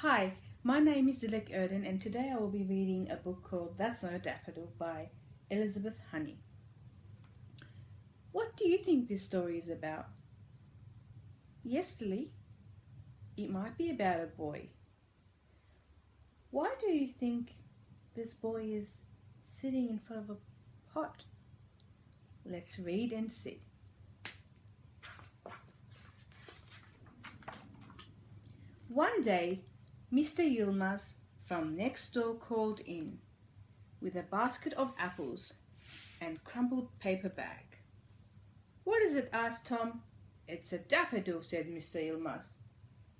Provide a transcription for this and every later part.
Hi, my name is Dilek Erden and today I will be reading a book called That's Not a Daffodil by Elizabeth Honey. What do you think this story is about? Yes, Lily, it might be about a boy. Why do you think this boy is sitting in front of a pot? Let's read and see. One day, Mr. Yilmaz from next door called in with a basket of apples and crumpled paper bag. "What is it?" asked Tom. "It's a daffodil," said Mr. Yilmaz.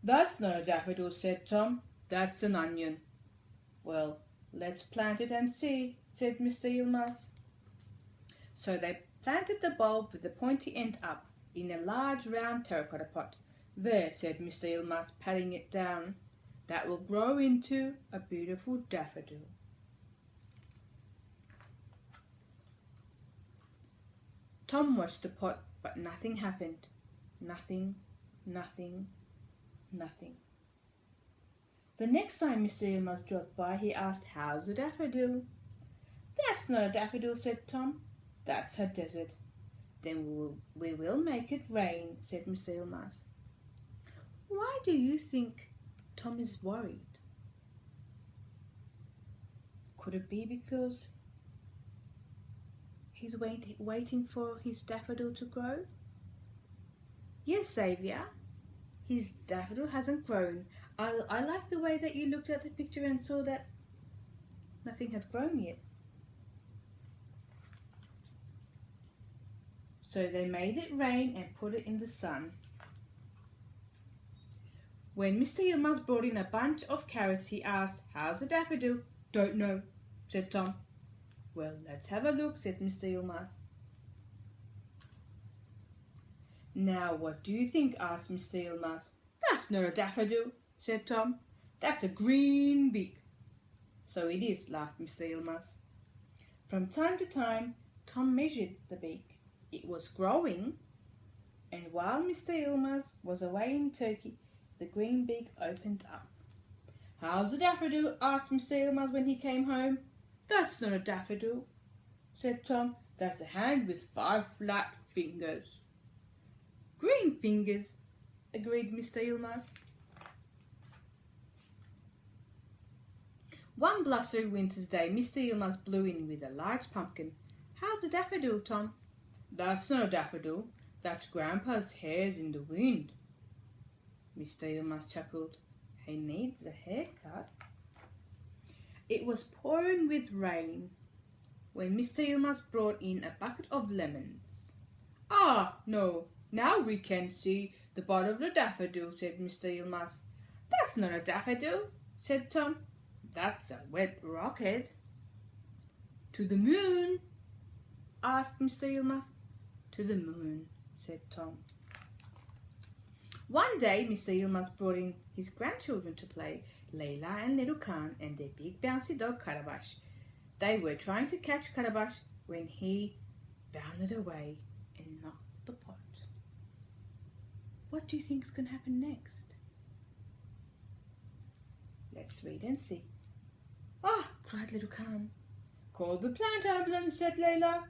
"That's not a daffodil," said Tom. "That's an onion." "Well, let's plant it and see," said Mr. Yilmaz. So they planted the bulb with the pointy end up in a large round terracotta pot. "There," said Mr. Yilmaz, patting it down. "That will grow into a beautiful daffodil." Tom watched the pot, but nothing happened. Nothing. The next time Mr. Yilmaz dropped by, he asked, "How's the daffodil?" "That's not a daffodil," said Tom. "That's a desert." "Then we will make it rain," said Mr. Yilmaz. Why do you think Tom is worried? Could it be because he's waiting for his daffodil to grow? Yes, Xavier, his daffodil hasn't grown. I like the way that you looked at the picture and saw that nothing has grown yet. So they made it rain and put it in the sun. When Mr. Yilmaz brought in a bunch of carrots, he asked, "How's the daffodil?" "Don't know," said Tom. "Well, let's have a look," said Mr. Yilmaz. "Now, what do you think?" asked Mr. Yilmaz. "That's not a daffodil," said Tom. "That's a green beak." "So it is," laughed Mr. Yilmaz. From time to time, Tom measured the beak. It was growing, and while Mr. Yilmaz was away in Turkey, the green beak opened up. "How's the daffodil?" asked Mr. Yilmaz when he came home. "That's not a daffodil," said Tom. "That's a hand with 5 flat fingers." "Green fingers," agreed Mr. Yilmaz. One blustery winter's day, Mr. Yilmaz blew in with a large pumpkin. "How's a daffodil, Tom?" "That's not a daffodil. That's Grandpa's hairs in the wind." Mr. Yilmaz chuckled. "He needs a haircut." It was pouring with rain when Mr. Yilmaz brought in a bucket of lemons. "Ah, no, now we can see the bud of the daffodil," said Mr. Yilmaz. "That's not a daffodil," said Tom. "That's a wet rocket." "To the moon?" asked Mr. Yilmaz. "To the moon," said Tom. One day, Mr. Yilmaz brought in his grandchildren to play, Layla and Little Khan and their big bouncy dog Karabash. They were trying to catch Karabash when he bounded away and knocked the pot. What do you think is going to happen next? Let's read and see. "Ah!" cried Little Khan. "Call the plant ambulance," said Layla.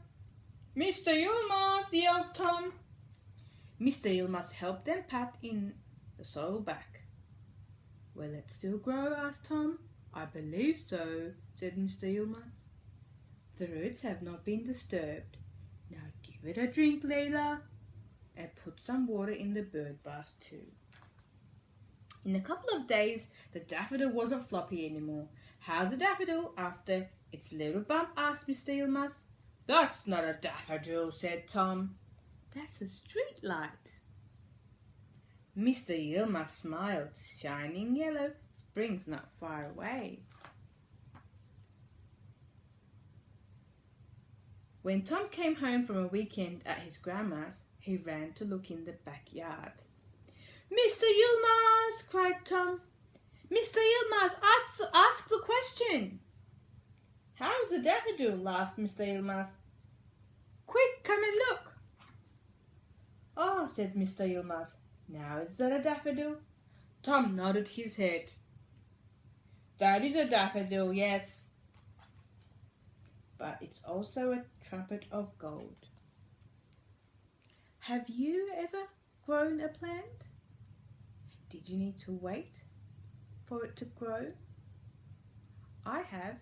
"Mr. Yilmaz!" yelled Tom. Mr. Yilmaz helped them pat in the soil back. "Will it still grow?" asked Tom. "I believe so," said Mr. Yilmaz. "The roots have not been disturbed. Now give it a drink, Layla, and put some water in the bird bath too." In a couple of days, the daffodil wasn't floppy anymore. "How's a daffodil after its little bump?" asked Mr. Yilmaz. "That's not a daffodil," said Tom. "That's a street light." Mr. Yilmaz smiled. "Shining yellow, spring's not far away." When Tom came home from a weekend at his grandma's, he ran to look in the backyard. "Mr. Yilmaz!" cried Tom. "Mr. Yilmaz, ask the question." "How's the daffodil?" laughed Mr. Yilmaz. "Quick, come and look." "Oh," said Mr. Yilmaz. "Now is that a daffodil?" Tom nodded his head. That is a daffodil, yes. But it's also a trumpet of gold. Have you ever grown a plant? Did you need to wait for it to grow? I have.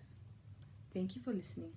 Thank you for listening.